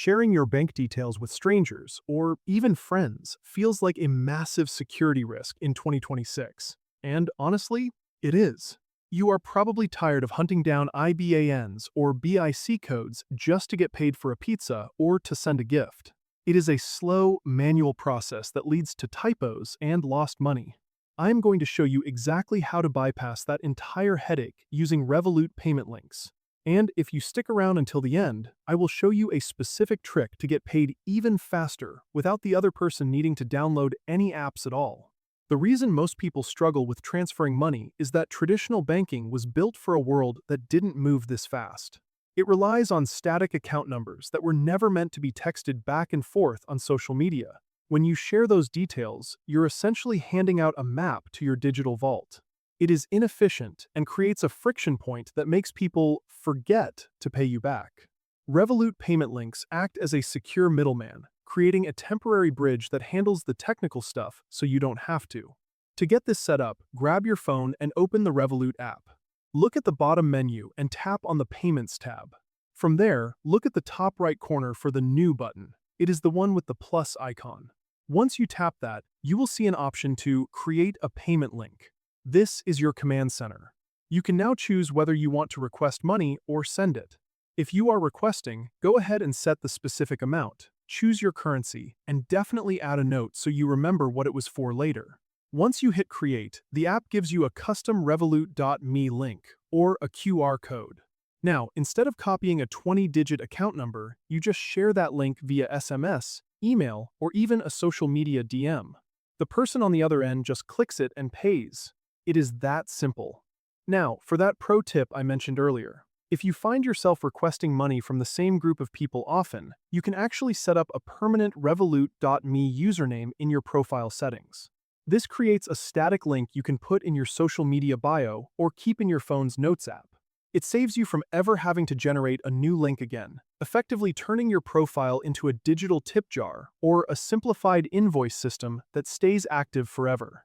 Sharing your bank details with strangers, or even friends, feels like a massive security risk in 2026. And honestly, it is. You are probably tired of hunting down IBANs or BIC codes just to get paid for a pizza or to send a gift. It is a slow, manual process that leads to typos and lost money. I am going to show you exactly how to bypass that entire headache using Revolut payment links. And if you stick around until the end, I will show you a specific trick to get paid even faster without the other person needing to download any apps at all. The reason most people struggle with transferring money is that traditional banking was built for a world that didn't move this fast. It relies on static account numbers that were never meant to be texted back and forth on social media. When you share those details, you're essentially handing out a map to your digital vault. It is inefficient and creates a friction point that makes people forget to pay you back. Revolut payment links act as a secure middleman, creating a temporary bridge that handles the technical stuff so you don't have to. To get this set up, grab your phone and open the Revolut app. Look at the bottom menu and tap on the Payments tab. From there, look at the top right corner for the New button. It is the one with the plus icon. Once you tap that, you will see an option to create a payment link. This is your command center. You can now choose whether you want to request money or send it. If you are requesting, go ahead and set the specific amount, choose your currency, and definitely add a note so you remember what it was for later. Once you hit create, the app gives you a custom Revolut.me link, or a QR code. Now, instead of copying a 20-digit account number, you just share that link via SMS, email, or even a social media DM. The person on the other end just clicks it and pays. It is that simple. Now, for that pro tip I mentioned earlier. If you find yourself requesting money from the same group of people often, you can actually set up a permanent Revolut.me username in your profile settings. This creates a static link you can put in your social media bio or keep in your phone's Notes app. It saves you from ever having to generate a new link again, effectively turning your profile into a digital tip jar or a simplified invoice system that stays active forever.